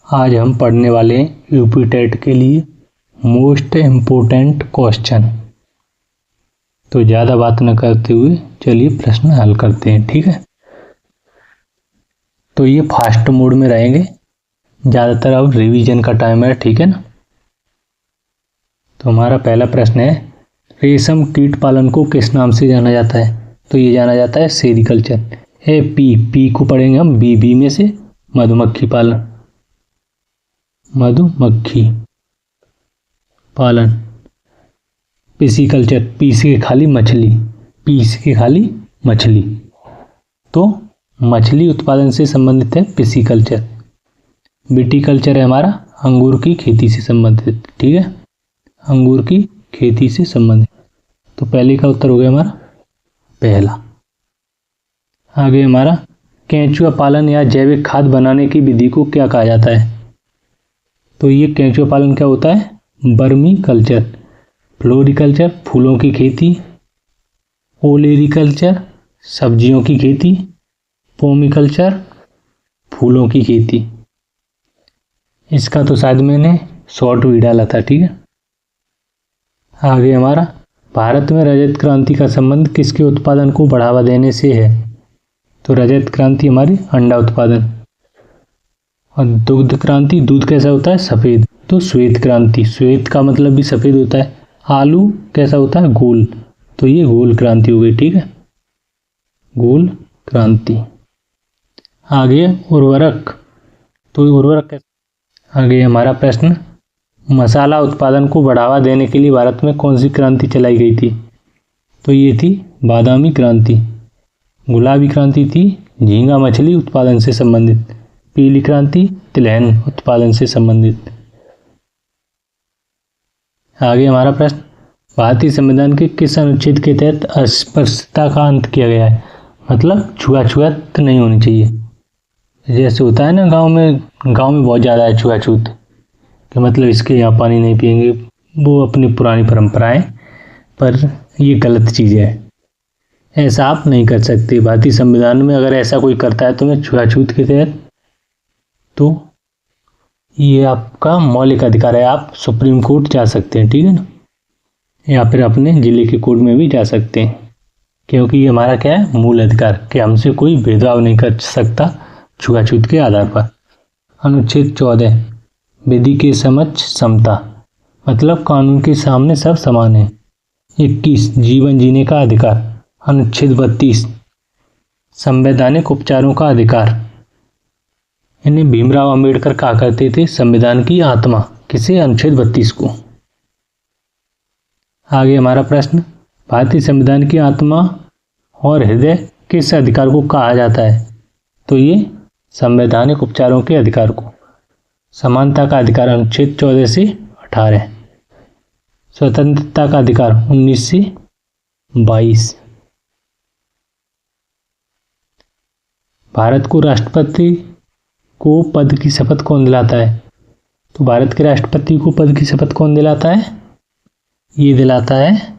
आज हम पढ़ने वाले हैं यूपी टेट के लिए मोस्ट इम्पोर्टेंट क्वेश्चन। तो ज़्यादा बात न करते हुए चलिए प्रश्न हल करते हैं, ठीक है। तो ये फास्ट मोड में रहेंगे, ज़्यादातर अब रिवीजन का टाइम है, ठीक है ना। तो हमारा पहला प्रश्न है, रेशम कीट पालन को किस नाम से जाना जाता है? तो ये जाना जाता है सेरिकल्चर। पी को पढ़ेंगे हम, बी में से मधुमक्खी पालन, मधुमक्खी पालन। पिसिकल्चर, पी से खाली मछली, पी से खाली मछली, तो मछली उत्पादन से संबंधित है पिसिकल्चर। विटीकल्चर है हमारा अंगूर की खेती से संबंधित, ठीक है, अंगूर की खेती से संबंधित। तो पहले का उत्तर हो गया हमारा पहला। आगे हमारा केंचुआ पालन या जैविक खाद बनाने की विधि को क्या कहा जाता है? तो ये केंचुआ पालन क्या होता है? Vermi culture. फ्लोरिकल्चर फूलों की खेती, ओलेरिकल्चर सब्जियों की खेती, पोमिकल्चर फूलों की खेती। इसका तो शायद मैंने शॉर्ट भी डाला था, ठीक है। आगे हमारा भारत में रजत क्रांति का संबंध किसके उत्पादन को बढ़ावा देने से है? तो रजत क्रांति हमारी अंडा उत्पादन, और दुग्ध क्रांति, दूध कैसा होता है? सफ़ेद, तो श्वेत क्रांति, श्वेत का मतलब भी सफ़ेद होता है। आलू कैसा होता है? गोल, तो ये गोल क्रांति हो गई, ठीक है, गोल क्रांति। आगे उर्वरक, तो उर्वरक कैसा? आगे हमारा प्रश्न, मसाला उत्पादन को बढ़ावा देने के लिए भारत में कौन सी क्रांति चलाई गई थी? तो ये थी बादामी क्रांति। गुलाबी क्रांति थी झींगा मछली उत्पादन से संबंधित। पीली क्रांति तिलहन उत्पादन से संबंधित। आगे हमारा प्रश्न, भारतीय संविधान के किस अनुच्छेद के तहत अस्पृश्यता का अंत किया गया है? मतलब छुआछूत नहीं होनी चाहिए। जैसे होता है ना गांव में बहुत ज़्यादा है छुआछूत, कि मतलब इसके यहाँ पानी नहीं पियेंगे, वो अपनी पुरानी परंपराएं, पर ये गलत चीज़ है, ऐसा आप नहीं कर सकते। भारतीय संविधान में अगर ऐसा कोई करता है तो मैं छुआछूत के तहत, तो ये आपका मौलिक अधिकार है, आप सुप्रीम कोर्ट जा सकते हैं, ठीक है ना, या फिर अपने जिले के कोर्ट में भी जा सकते हैं, क्योंकि ये हमारा क्या है? मूल अधिकार, कि हमसे कोई भेदभाव नहीं कर सकता छुआछूत के आधार पर। अनुच्छेद 14 विधि के समक्ष समता, मतलब कानून के सामने सब समान है। 21 जीवन जीने का अधिकार। अनुच्छेद 32 संवैधानिक उपचारों का अधिकार। इन्हें भीमराव अंबेडकर कहा करते थे संविधान की आत्मा, किसे? अनुच्छेद 32 को। आगे हमारा प्रश्न, भारतीय संविधान की आत्मा और हृदय किस अधिकार को कहा जाता है? तो ये संवैधानिक उपचारों के अधिकार को। समानता का अधिकार अनुच्छेद 14 से 18। स्वतंत्रता का अधिकार 19 से 22। भारत को राष्ट्रपति को पद की शपथ कौन दिलाता है? तो भारत के राष्ट्रपति को पद की शपथ कौन दिलाता है? ये दिलाता है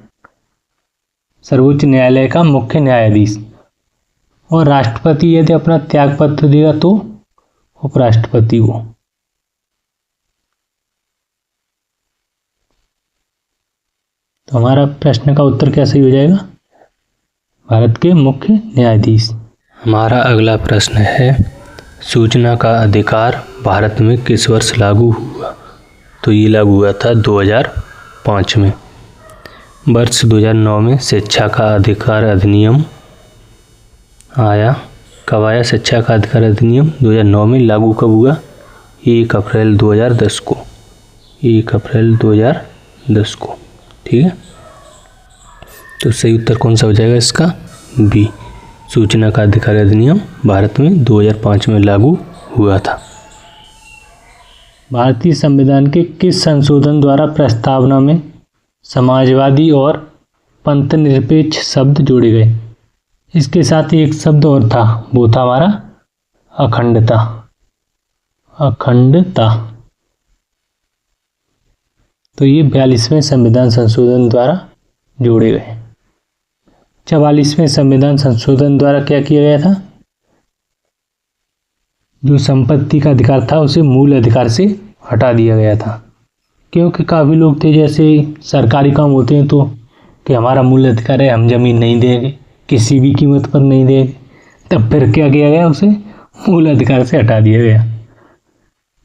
सर्वोच्च न्यायालय का मुख्य न्यायाधीश। और राष्ट्रपति यदि अपना त्याग पत्र देगा तो उपराष्ट्रपति को। तो हमारा प्रश्न का उत्तर क्या सही हो जाएगा? भारत के मुख्य न्यायाधीश। हमारा अगला प्रश्न है, सूचना का अधिकार भारत में किस वर्ष लागू हुआ? तो ये लागू हुआ था 2005 में। वर्ष 2009 में शिक्षा का अधिकार अधिनियम आया। कब आया शिक्षा का अधिकार अधिनियम? 2009 में। लागू कब हुआ? 1 अप्रैल 2010 को, 1 अप्रैल 2010 को, ठीक है। तो सही उत्तर कौन सा हो जाएगा इसका? बी, सूचना का अधिकार अधिनियम भारत में 2005 में लागू हुआ था। भारतीय संविधान के किस संशोधन द्वारा प्रस्तावना में समाजवादी और पंथनिरपेक्ष शब्द जोड़े गए? इसके साथ एक शब्द और था, वो था हमारा अखंडता, अखंडता। तो ये 42वें संविधान संशोधन द्वारा जोड़े गए। 44वें संविधान संशोधन द्वारा क्या किया गया था? जो संपत्ति का अधिकार था उसे मूल अधिकार से हटा दिया गया था। क्योंकि काफ़ी लोग थे, जैसे सरकारी काम होते हैं तो कि हमारा मूल अधिकार है, हम जमीन नहीं देंगे, किसी भी कीमत पर नहीं देंगे। तब फिर क्या किया गया, उसे मूल अधिकार से हटा दिया गया।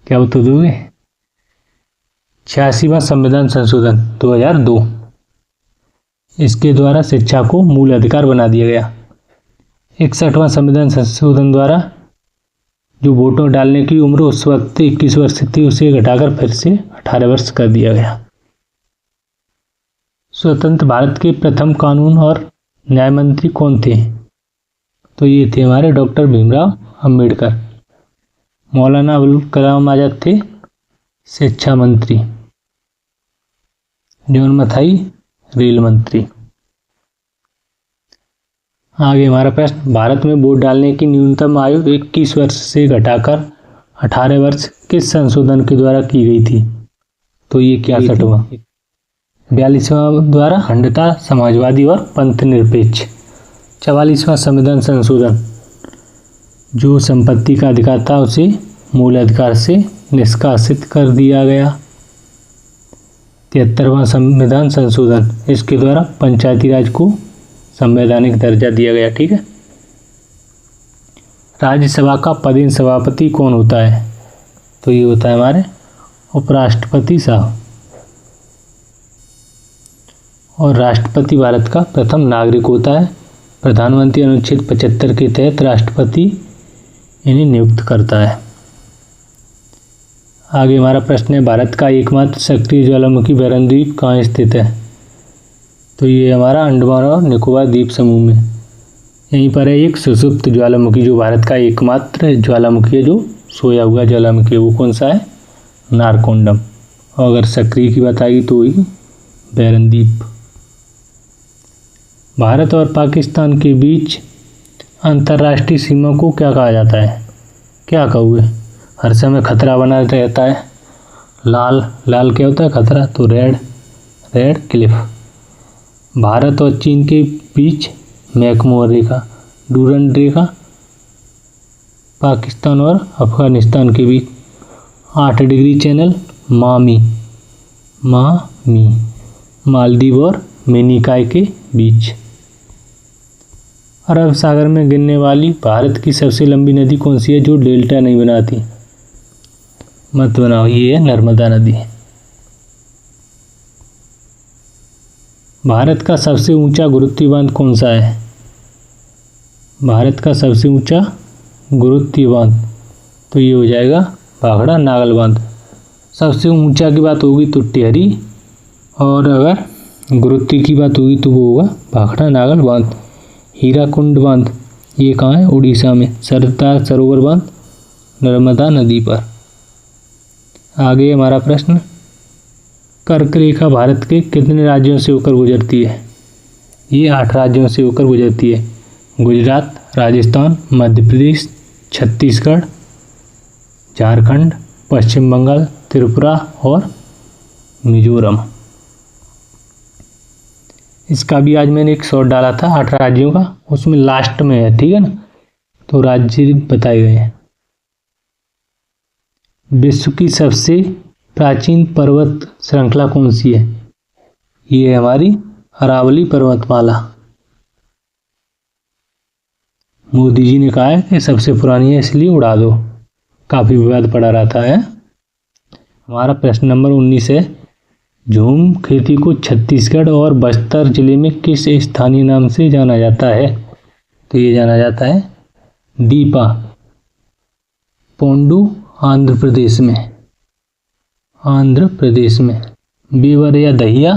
क्या उत्तर दोगे? 86वां संविधान संशोधन 2002, इसके द्वारा शिक्षा को मूल अधिकार बना दिया गया। 61वां संविधान संशोधन द्वारा जो वोटों डालने की उम्र उस वक्त 21 वर्ष थी, उसे घटाकर फिर से 18 वर्ष कर दिया गया। स्वतंत्र भारत के प्रथम कानून और न्याय मंत्री कौन थे? तो ये थे हमारे डॉक्टर भीमराव अंबेडकर। मौलाना अबुल कलाम आजाद थे शिक्षा मंत्री। जॉन मथाई रेल मंत्री। आगे हमारा प्रश्न, भारत में वोट डालने की न्यूनतम आयु 21 वर्ष से घटाकर 18 वर्ष किस संशोधन के द्वारा की गई थी? तो ये 61वां। 42वां द्वारा अखंडता, समाजवादी और पंथ निरपेक्ष। 44वां संविधान संशोधन, जो संपत्ति का अधिकार था उसे मूल अधिकार से निष्कासित कर दिया गया। 73वां संविधान संशोधन, इसके द्वारा पंचायती राज को संवैधानिक दर्जा दिया गया। ठीक है। राज्यसभा का पदेन सभापति कौन होता है? तो ये होता है हमारे उपराष्ट्रपति साहब। और राष्ट्रपति भारत का प्रथम नागरिक होता है। प्रधानमंत्री अनुच्छेद 75 के तहत राष्ट्रपति इन्हें नियुक्त करता है। आगे हमारा प्रश्न है, भारत का एकमात्र सक्रिय ज्वालामुखी बैरन द्वीप कहाँ स्थित है? तो ये हमारा अंडमान और निकोबार द्वीप समूह में। यहीं पर है एक सुषुप्त ज्वालामुखी, जो भारत का एकमात्र ज्वालामुखी है जो सोया हुआ ज्वालामुखी है। वो कौन सा है? नारकोंडम। और अगर सक्रिय की बात आएगी तो वही बैरन द्वीप। भारत और पाकिस्तान के बीच अंतर्राष्ट्रीय सीमा को क्या कहा जाता है? क्या कहोगे? हर समय खतरा बना रहता है। लाल क्या होता है खतरा? तो रेड क्लिफ। भारत और चीन के बीच मैकमोहन रेखा, डूरंड रेखा। पाकिस्तान और अफगानिस्तान के बीच 8 डिग्री चैनल, मामी। मालदीव और मेनिकाय के बीच। अरब सागर में गिरने वाली भारत की सबसे लंबी नदी कौन सी है जो डेल्टा नहीं बनाती? मत बनाओ, ये है नर्मदा नदी। भारत का सबसे ऊंचा गुरुत्वीय बांध कौन सा है? भारत का सबसे ऊंचा गुरुत्वीय बांध, तो ये हो जाएगा भाखड़ा नागल बांध। सबसे ऊंचा की बात होगी तो टिहरी, और अगर गुरुत्वीय की बात होगी तो वो होगा भाखड़ा नागल बांध। हीराकुंड बांध ये कहाँ है? उड़ीसा में। सरदार सरोवर बांध नर्मदा नदी पर। आगे हमारा प्रश्न, कर्क रेखा भारत के कितने राज्यों से होकर गुजरती है? ये 8 राज्यों से होकर गुजरती है। गुजरात, राजस्थान, मध्य प्रदेश, छत्तीसगढ़, झारखंड, पश्चिम बंगाल, त्रिपुरा और मिजोरम। इसका भी आज मैंने एक शॉर्ट डाला था 8 राज्यों का, उसमें लास्ट में है। ठीक है ना? तो राज्य बताए गए हैं। विश्व की सबसे प्राचीन पर्वत श्रृंखला कौन सी है? ये है हमारी अरावली पर्वतमाला। मोदी जी ने कहा है कि सबसे पुरानी है इसलिए उड़ा दो। काफी विवाद पड़ा रहता है। हमारा प्रश्न नंबर 19 है, झूम खेती को छत्तीसगढ़ और बस्तर जिले में किस स्थानीय नाम से जाना जाता है? तो ये जाना जाता है दीपा। पोंडू आंध्र प्रदेश में। बेवर या दहिया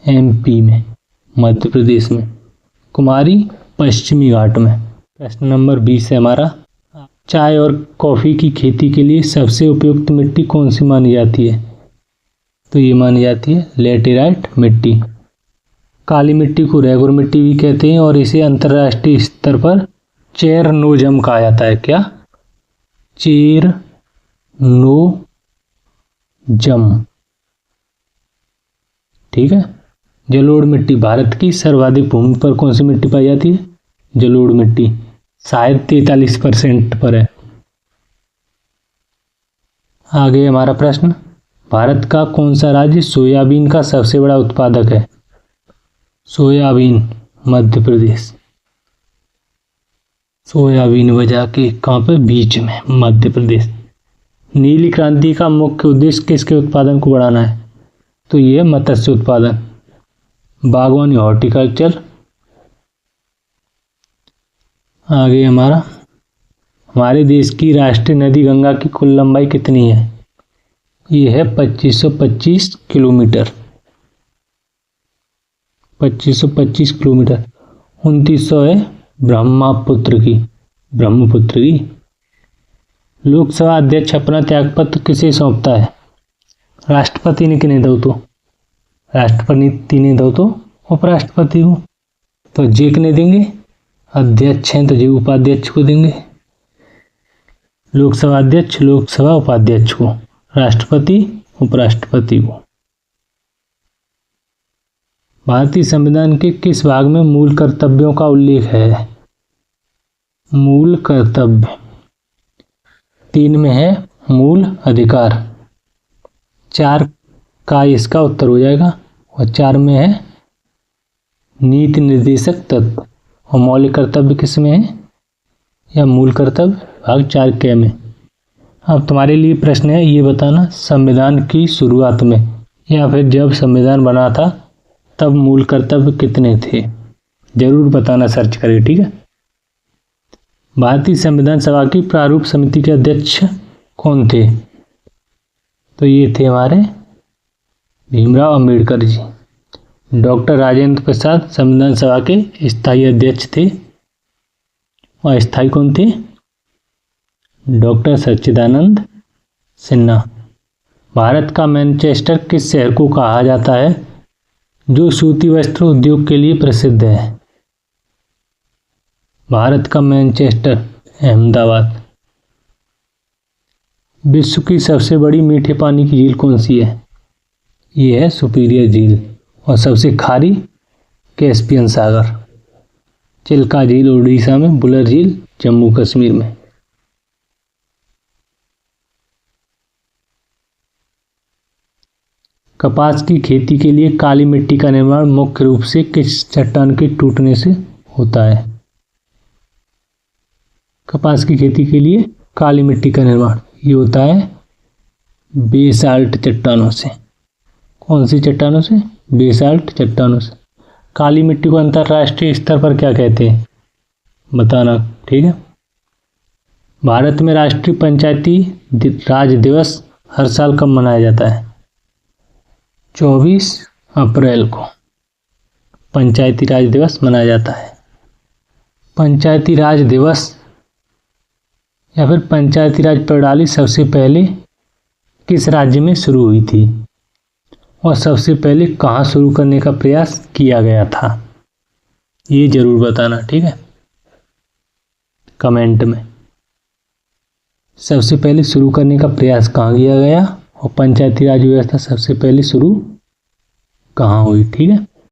एमपी में। मध्य प्रदेश में। कुमारी पश्चिमी घाट में। प्रश्न नंबर 20 है हमारा, चाय और कॉफ़ी की खेती के लिए सबसे उपयुक्त मिट्टी कौन सी मानी जाती है? तो ये मानी जाती है लेटेराइट मिट्टी। काली मिट्टी को रेगुर मिट्टी भी कहते हैं और इसे अंतर्राष्ट्रीय स्तर पर चेरनोजम कहा जाता है। क्या? चेरनोजम। ठीक है। जलोढ़ मिट्टी भारत की सर्वाधिक भूमि पर कौन सी मिट्टी पाई जाती है? जलोढ़ मिट्टी शायद 43% पर है। आगे हमारा प्रश्न, भारत का कौन सा राज्य सोयाबीन का सबसे बड़ा उत्पादक है? सोयाबीन, मध्य प्रदेश। सोयाबीन बजा के कहाँ पे? बीच में, मध्य प्रदेश। नीली क्रांति का मुख्य उद्देश्य किसके उत्पादन को बढ़ाना है? तो ये मत्स्य उत्पादन, बागवानी, हॉर्टिकल्चर। आगे हमारे देश की राष्ट्रीय नदी गंगा की कुल लंबाई कितनी है? ये है 2525 किलोमीटर। 2525 किलोमीटर। 2900 है ब्रह्मपुत्र की। लोकसभा अध्यक्ष अपना त्यागपत्र किसे सौंपता है? राष्ट्रपति ने किन्हें दो तो? राष्ट्रपति ने दो तो उपराष्ट्रपति को। तो जे किन्हें देंगे? अध्यक्ष हैं तो जे उपाध्यक्ष को देंगे। लोकसभा अध्यक्ष, लोकसभा उपाध्यक्ष को, राष्ट्रपति उपराष्ट्रपति को। भारतीय संविधान के किस भाग में मूल कर्तव्यों का उल्लेख है? मूल कर्तव्य 3 में है मूल अधिकार, 4 का इसका उत्तर हो जाएगा, और 4 में है नीति निर्देशक तत्व। और मौलिक कर्तव्य किस में है? या मूल कर्तव्य भाग 4 के में। अब तुम्हारे लिए प्रश्न है, ये बताना संविधान की शुरुआत में या फिर जब संविधान बना था तब मूल कर्तव्य कितने थे? जरूर बताना सर्च करके, ठीक है। भारतीय संविधान सभा की प्रारूप समिति के अध्यक्ष कौन थे? तो ये थे हमारे भीमराव अंबेडकर जी। डॉक्टर राजेंद्र प्रसाद संविधान सभा के स्थायी अध्यक्ष थे। और अस्थायी कौन थे? डॉक्टर सच्चिदानंद सिन्हा। भारत का मैनचेस्टर किस शहर को कहा जाता है जो सूती वस्त्र उद्योग के लिए प्रसिद्ध है? भारत का मैनचेस्टर, अहमदाबाद। विश्व की सबसे बड़ी मीठे पानी की झील कौन सी है? ये है सुपीरियर झील। और सबसे खारी, कैस्पियन सागर। चिल्का झील उड़ीसा में, बुलर झील जम्मू कश्मीर में। कपास की खेती के लिए काली मिट्टी का निर्माण मुख्य रूप से किस चट्टान के टूटने से होता है? कपास की खेती के लिए काली मिट्टी का निर्माण ये होता है बेसाल्ट चट्टानों से। कौन सी चट्टानों से? बेसाल्ट चट्टानों से। काली मिट्टी को अंतर्राष्ट्रीय स्तर पर क्या कहते हैं? बताना, ठीक है। भारत में राष्ट्रीय पंचायती राज दिवस हर साल कब मनाया जाता है? 24 अप्रैल को पंचायती राज दिवस मनाया जाता है। पंचायती राज दिवस या फिर पंचायती राज प्रणाली सबसे पहले किस राज्य में शुरू हुई थी और सबसे पहले कहाँ शुरू करने का प्रयास किया गया था? ये जरूर बताना, ठीक है, कमेंट में। सबसे पहले शुरू करने का प्रयास कहाँ किया गया और पंचायती राज व्यवस्था सबसे पहले शुरू कहाँ हुई, ठीक है।